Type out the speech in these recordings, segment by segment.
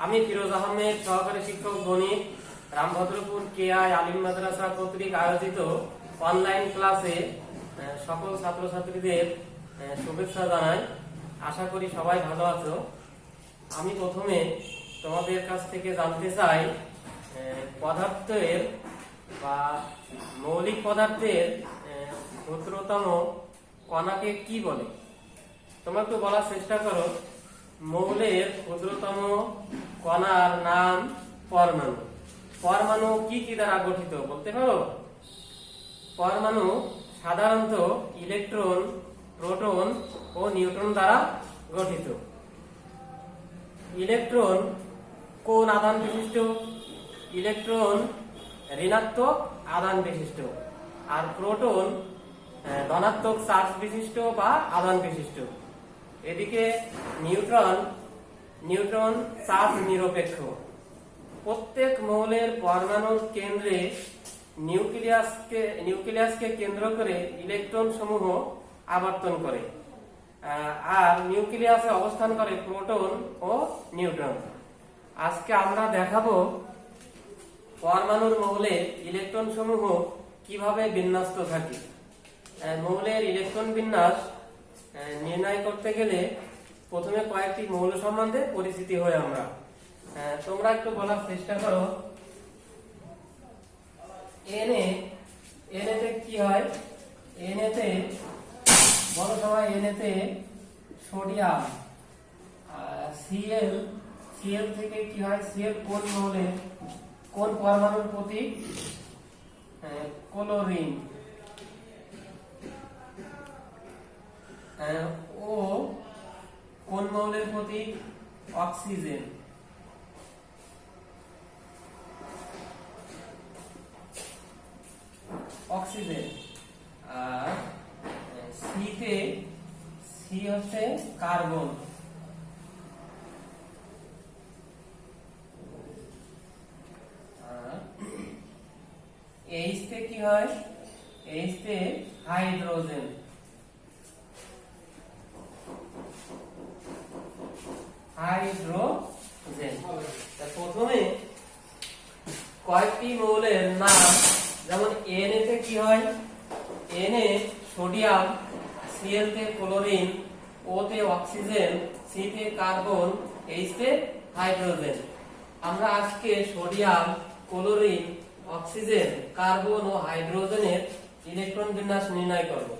আমি ফিরোজ আহমেদ, সহকারী শিক্ষক গণিত, রামভদ্রপুর কেআই আলিম মাদ্রাসা কর্তৃক আয়োজিত অনলাইন ক্লাসে সকল ছাত্রছাত্রীদের শুভেচ্ছা জানাই। আশা করি সবাই ভালো আছো। আমি প্রথমে তোমাদের কাছ থেকে জানতে চাই পদার্থের বা মৌলিক পদার্থের ক্ষুদ্রতম কণাকে কি বলে। তোমরা একটু বলার চেষ্টা করো। মৌলের ক্ষুদ্রতম কণার নাম পরমাণু। পরমাণু কি কি দ্বারা গঠিত বলতে পারো? পরমাণু সাধারণত ইলেকট্রন, প্রোটন ও নিউট্রন দ্বারা গঠিত। ইলেকট্রন কোন আধান বিশিষ্ট? ইলেকট্রন ঋণাত্মক আধান বিশিষ্ট, আর প্রোটন ধনাত্মক চার্জ বিশিষ্ট বা আধান বিশিষ্ট। এদিকে নিউট্রন চার্জ নিরপেক্ষ। প্রত্যেক মৌলের পরমাণুর কেন্দ্রে নিউক্লিয়াসকে কেন্দ্র করে ইলেকট্রন সমূহ আবর্তন করে, আর নিউক্লিয়াসে অবস্থান করে প্রোটন ও নিউট্রন। আজকে আমরা দেখাবো পরমাণুর মৌলে ইলেকট্রন সমূহ কিভাবে বিন্যস্ত থাকে। মৌলের ইলেকট্রন বিন্যাস নির্ণয় করতে গেলে প্রথমে কয়েকটি মৌল সম্বন্ধে পরিচিতি হয় আমরা। তোমরা একটু বলার চেষ্টা করো। এনএতে কি হয়? এনএতে বড় সবাই এনএতে সোডিয়াম। সিএল থেকে কি হয়? সিএল কোন মৌলের কোন পরমাণুর প্রতীক? ক্লোরিন। ও কোন মৌলের প্রতীক? অক্সিজেন। আর সি হচ্ছে কার্বন। আর এইচ তে কি হয়? এইচ তে হাইড্রোজেন। প্রথমে কয়েকটি মৌলের নাম, যেমন এনএ তে কি হয়? এনএ সোডিয়াম, সিএল তে ক্লোরিন, ও তে অক্সিজেন, সি তে কার্বন, এইচ তে হাইড্রোজেন। আমরা আজকে সোডিয়াম, ক্লোরিন, অক্সিজেন, কার্বন ও হাইড্রোজেনের ইলেকট্রন বিন্যাস নির্ণয় করব।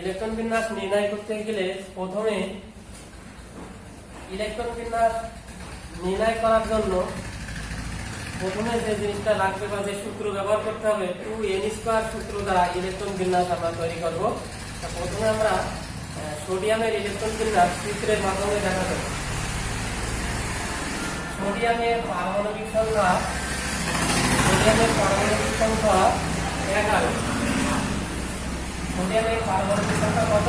ইলেকট্রন বিন্যাস নির্ণয় করতে গেলে প্রথমে ইলেকট্রন বিন্যাস নির্ণয় করার জন্য প্রথমে যে জিনিসটা লাগবে বা যে সূত্র ব্যবহার করতে হবে, 2n² সূত্র দ্বারা ইলেকট্রন বিন্যাস আমরা তৈরি করব। প্রথমে আমরা সোডিয়ামের ইলেকট্রন বিন্যাস চিত্রের মাধ্যমে দেখাবো। সোডিয়ামের পারমাণবিক সংখ্যা 11। সোডিয়ামের পারমাণবিক সংখ্যা কত?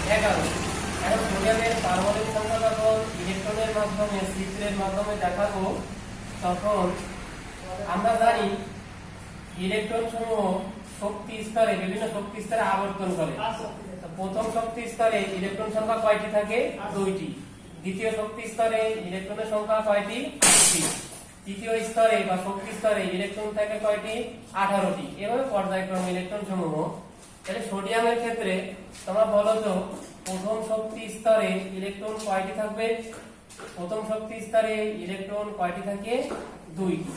11। এখন সোডিয়ামের পারমাণবিক সংখ্যা যখন ইলেকট্রনের মাধ্যমে চিত্রের মাধ্যমে দেখাবো, তখন আমরা জানি ইলেকট্রন সমূহ শক্তি স্তরে, বিভিন্ন শক্তি স্তরে আবর্তন করে। প্রথম শক্তি স্তরে ইলেকট্রন সংখ্যা কয়টি থাকে? 2টি। দ্বিতীয় শক্তি স্তরে ইলেকট্রনের সংখ্যা কয়টি? 8টি। তৃতীয় স্তরে বা শক্তি স্তরে ইলেকট্রন থাকে কয়টি? 18টি। এভাবে পর্যায়ক্রমে ইলেকট্রন সমূহ। তাহলে সোডিয়ামের ক্ষেত্রে তোমরা বলো তো, প্রথম শক্তি স্তরে ইলেকট্রন কয়টি থাকবে? প্রথম শক্তি স্তরে ইলেকট্রন কয়টি থাকে? 2টি।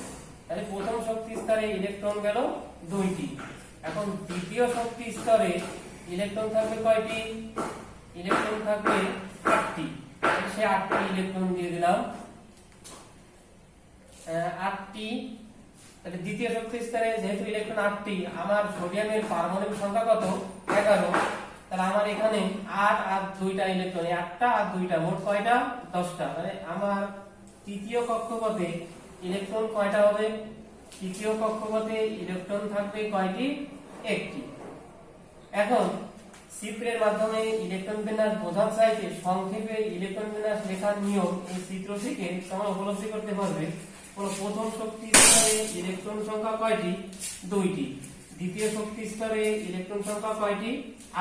তাহলে প্রথম শক্তি স্তরে ইলেকট্রন গেল 2টি। এখন দ্বিতীয় শক্তি স্তরে ইলেকট্রন থাকবে কয়টি? ইলেকট্রন থাকবে 8টি। সে 8টি ইলেকট্রন দিয়ে দিলাম। 8টি। তাহলে দ্বিতীয় শক্তি স্তরে যেহেতু ইলেকট্রন 8টি, আমার সোডিয়ামের পারমাণবিক সংখ্যা কত? 11। তাহলে আমার এখানে 8 আর 2টা ইলেকট্রন, 8টা আর 2টা, মোট কয়টা? 10টা। মানে আমার তৃতীয় কক্ষপথে ইলেকট্রন কয়টা হবে? তৃতীয় কক্ষপথে ইলেকট্রন থাকবে কয়টি? 1টি। এখন চিত্রের মাধ্যমে ইলেকট্রন বিন্যাস বোঝার চাইতে সংক্ষেপে ইলেকট্রন বিন্যাস লেখার নিয়ম এই চিত্র থেকে তোমরা উপলব্ধি করতে পারবে। প্রথম শক্তি স্তরে ইলেকট্রন সংখ্যা কয়টি? 2টি। দ্বিতীয় শক্তি স্তরে ইলেকট্রন সংখ্যা কয়টি?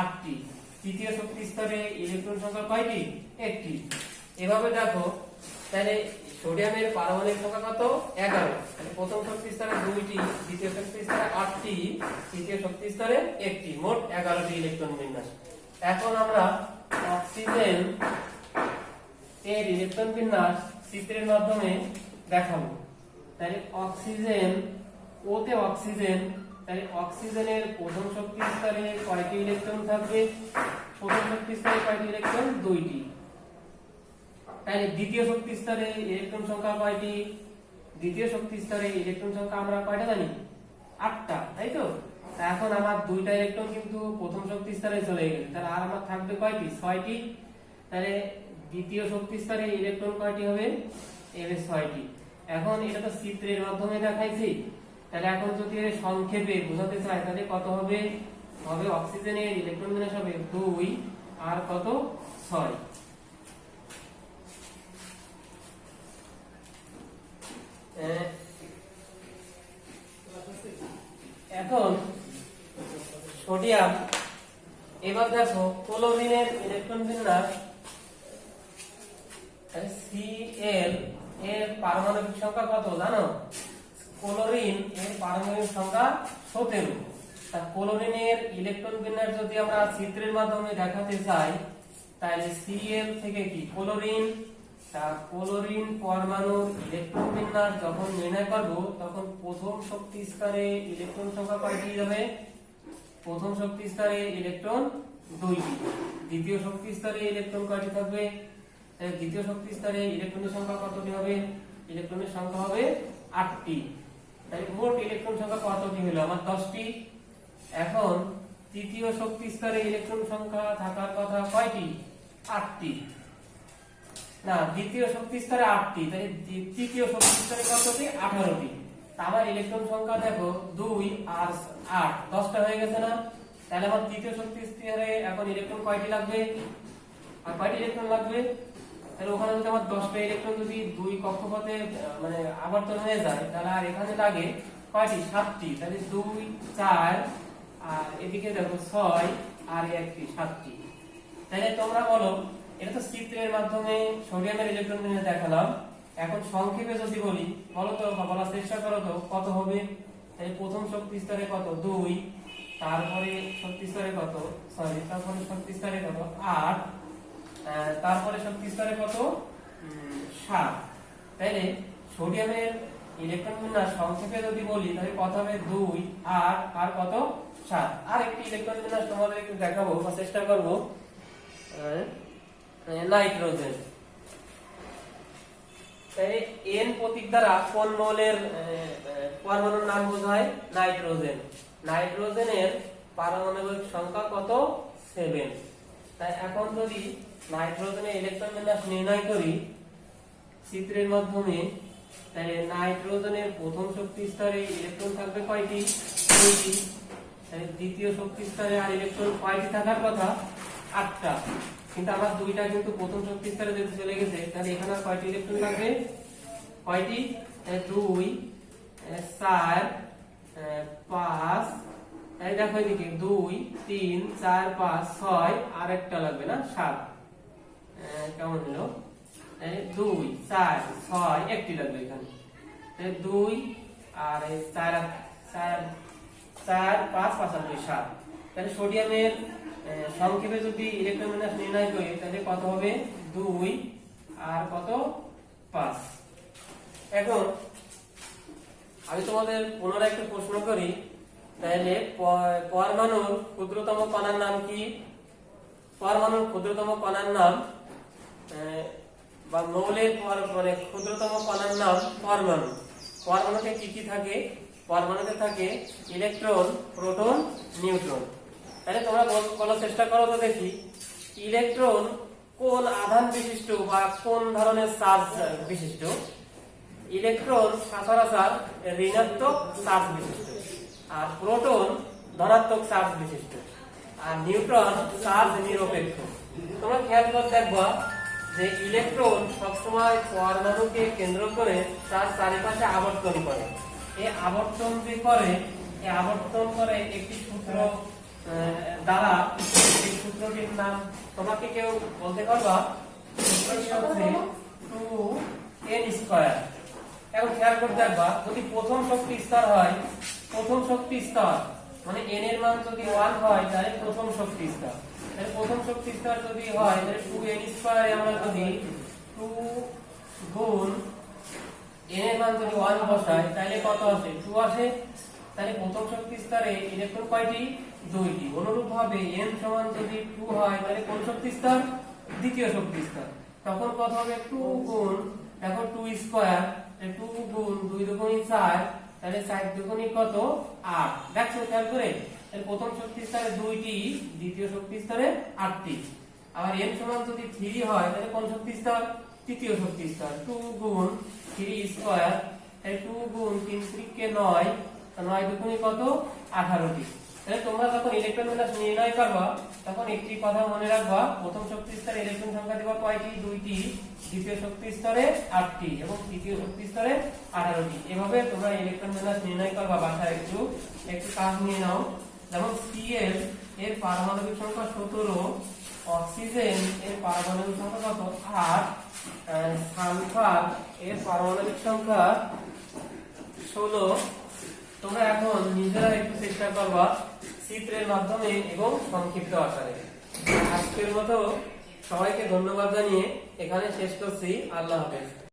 8টি। তৃতীয় শক্তি স্তরে ইলেকট্রন সংখ্যা কয়টি? 1টি। এভাবে দেখো তাহলে সোডিয়ামের পারমাণবিক সংখ্যা কত 11, তাহলে প্রথম শক্তি স্তরে 2টি, দ্বিতীয় শক্তি স্তরে 8টি, তৃতীয় শক্তি স্তরে 1টি, মোট 11টি ইলেকট্রন বিন্যাস। এখন আমরা অক্সিজেন এর ইলেকট্রন বিন্যাস চিত্রের মাধ্যমে দেখাবো। তাহলে অক্সিজেন, ওতে অক্সিজেন, তাহলে অক্সিজেনের প্রথম শক্তি স্তরে কয়টি ইলেকট্রন থাকবে? প্রথম শক্তি স্তরে কয়টি ইলেকট্রন? 2টি। তাহলে দ্বিতীয় শক্তি স্তরে ইলেকট্রন সংখ্যা কয়টি? দ্বিতীয় শক্তি স্তরে ইলেকট্রন সংখ্যা আমরা কয়টা জানি? 8টা, তাই তো? এখন আমার 2টা ইলেকট্রন কিন্তু প্রথম শক্তি স্তরে চলে গেছে, তাহলে আর আমার থাকবে কয়টি? 6টি। তাহলে দ্বিতীয় শক্তি স্তরে ইলেকট্রন কয়টি হবে? এবে 6টি। এখন এটা তো চিত্রের মাধ্যমে দেখাইছি, তাহলে এখন যদি সংক্ষেপে বোঝাতে চাই তাহলে কত হবে? হবে অক্সিজেনের ইলেকট্রন বিন্যাস হবে 2 আর কত? 6। এখন সোডিয়াম, এবার দেখো ক্লোরিনের ইলেকট্রন বিন্যাস। Cl এর পারমাণবিক সংখ্যা কত জানো? ক্লোরিন এর পারমাণবিক সংখ্যা 17। তা ক্লোরিনের ইলেকট্রন বিন্যাস যদি আমরা চিত্রের মাধ্যমে দেখাতে চাই তাহলে Cl থেকে কি ক্লোরিন, তা ক্লোরিন পরমাণুর ইলেকট্রন বিন্যাস যখন নির্ণয় করব তখন প্রথম শক্তি স্তরে ইলেকট্রন সংখ্যা কয়টি হবে? প্রথম শক্তি স্তরে ইলেকট্রন 2টি। দ্বিতীয় শক্তি স্তরে ইলেকট্রন কয়টি থাকবে? দ্বিতীয় শক্তি স্তরে ইলেকট্রনের সংখ্যা কতটি হবে? ইলেকট্রনের সংখ্যা হবে 8টি। তাহলে মোট ইলেকট্রন সংখ্যা কতটি হলো? আমার 10টি। এখন তৃতীয় শক্তি স্তরে ইলেকট্রন সংখ্যা থাকার কথা কয়টি? 8টি। না, দ্বিতীয় শক্তি স্তরে 8টি, তাহলে তৃতীয় শক্তি স্তরে কতটি? 18টি। আমার ইলেকট্রন সংখ্যা দেখো 2 আর 8, 10টা হয়ে গেছে না? তাহলে আমার তৃতীয় শক্তি স্তরে এখন ইলেকট্রন কয়টি লাগবে? আর কয়টি ইলেকট্রন লাগবে? তাহলে ওখানে যদি আমার 10টা ইলেকট্রন যদি 2 কক্ষপথে মানে আবর্তন হয়ে যায় তাহলে আর এখানে লাগে কয়টি? 7টি। তাহলে 2 4 আর এদিকে দেখো 6 আর 1টি, 7টি। তাহলে তোমরা বলো, এটা তো চিত্রের মাধ্যমে সোডিয়ামের ইলেকট্রন বিন্যাস দেখালাম, এখন সংক্ষেপে যদি বলি বলো তো, বলার চেষ্টা করো তো কত হবে? তাহলে প্রথম শক্তি স্তরে কত? 2, তারপরে শক্তি স্তরে কত? তারপরে শক্তি স্তরে কত? 8, তারপরে শক্তি স্তরে কত? 7। তাহলে সোডিয়ামের ইলেকট্রন বিন্যাস সংক্ষেপে যদি বলি তাহলে কত হবে? 2 8 আর কত? 7। আর একটি ইলেকট্রন বিন্যাস তোমাদের একটু দেখাবো বা চেষ্টা করব। নাইট্রোজেন, তাই N প্রতীক দ্বারা কোন মৌলের পরমাণুর নাম বোঝায়? নাইট্রোজেন। নাইট্রোজেনের পারমাণবিক সংখ্যা কত? 7। তাই এখন যদি নাইট্রোজেনের ইলেকট্রন বিন্যাস নির্ণয় করি চিত্রের মাধ্যমে, তাহলে নাইট্রোজেনের প্রথম শক্তি স্তরে ইলেকট্রন থাকবে কয়টি? 2টি। তাহলে দ্বিতীয় শক্তি স্তরে আর ইলেকট্রন কয়টি থাকার কথা? 8টা। কিন্তু আমার 2টা কিন্তু প্রথম শক্তি স্তরে যেতে চলে গেছে, তাহলে এখানে আর কয়টি ইলেকট্রন থাকবে? কয়টি? 2 4 5, এই দেখো এদিকে 2 3 4 5 6 আর একটা লাগবে না? 7। কেমন হলো? 2 4 6 একটি লাগবে এখানে। 2 আর 4 4 4 5 5 আর 2 7। তাহলে সোডিয়ামের সংক্ষেপে যদি ইলেকট্রন বিন্যাস নির্ণয় করি তাহলে কত হবে? 2 আর কত? 5। এখন আমি তোমাদের পুনরায় একটা প্রশ্ন করি, তাহলে পরমাণুর ক্ষুদ্রতম কণার নাম কি? পরমাণুর ক্ষুদ্রতম কণার নাম বা মৌলের মানে ক্ষুদ্রতম কণার নাম পরমাণু। পরমাণুতে কি কি থাকে? পরমাণুতে থাকে ইলেকট্রন, প্রোটন, নিউট্রন। তাহলে তোমরা বলার চেষ্টা করো তো দেখি, ইলেকট্রন কোন আধান বিশিষ্ট বা কোন ধরনের চার্জ বিশিষ্ট? ইলেকট্রন সচরাচর ঋণাত্মক চার্জ বিশিষ্ট, আর প্রোটন ধনাত্মক চার্জ বিশিষ্ট, আর নিউট্রন চার্জ নিরপেক্ষ। তোমরা খেয়াল করে দেখবা যে ইলেকট্রন সবসময় পরমাণুকে কেন্দ্র করে তার চারিপাশে আবর্তন করে। এই আবর্তন যে করে, এই আবর্তন করে একটি সূত্র দ্বারা। এই সূত্রটির নাম তোমাকে কেউ বলতে পারবা? 2 n স্কয়ার। এখন খেয়াল করে দেখবা, যদি প্রথম শক্তি স্তর হয়, প্রথম শক্তি স্তর মানে n এর মান যদি 1 হয় তাহলে প্রথম শক্তি স্তর, তাহলে প্রথম শক্তি স্তর যদি হয় তাহলে 2n স্কয়ারে আমরা যদি 2 গুণ n এর মান যদি 1 বসাই তাহলে কত আসে? 2 আসে। তাহলে প্রথম শক্তি স্তরে ইলেকট্রন কয়টি? 2টি। অনুরূপভাবে n সমান যদি 2 হয় তাহলে কোন শক্তি স্তর? দ্বিতীয় শক্তি স্তর। তখন কত হবে? 2 গুণ, দেখো 2 স্কয়ার, 2 গুণ 2 দুগুণে 4, তাহলে 4 দুগুণে কত? 8। দেখছো খেয়াল করে? তাহলে প্রথম শক্তি স্তরে 2টি, দ্বিতীয় শক্তি স্তরে 8টি। আবার n সমান যদি 3 হয় তাহলে কোন শক্তি স্তর? তৃতীয় শক্তি স্তর। 2 গুণ 3 স্কয়ার, তাহলে 2 গুণ 3 × 9, 9 দুগুণে কত? 18টি। তাহলে তোমরা যখন ইলেকট্রন বিন্যাস নির্ণয় করবা তখন একটি কথা মনে রাখবা, প্রথম শক্তি স্তরে ইলেকট্রন সংখ্যা দেবা কয়টি? 2টি, দ্বিতীয় শক্তি স্তরে 8টি এবং তৃতীয় শক্তি স্তরে 18টি। এভাবে তোমরা ইলেকট্রন বিন্যাস নির্ণয় করবা। বাসায় একটু কাজ নিয়ে নাও। যেমন Cl এর পারমাণবিক সংখ্যা 17, অক্সিজেন এর পারমাণবিক সংখ্যা কত? 8, সালফার এর পারমাণবিক সংখ্যা 16। তোমরা এখন নিজেরা একটু চেষ্টা করবা চিত্রের মাধ্যমে এবং সংক্ষিপ্ত আকারে। আজকের মতো সবাইকে ধন্যবাদ জানিয়ে এখানে শেষ করছি। আল্লাহ হাফেজ।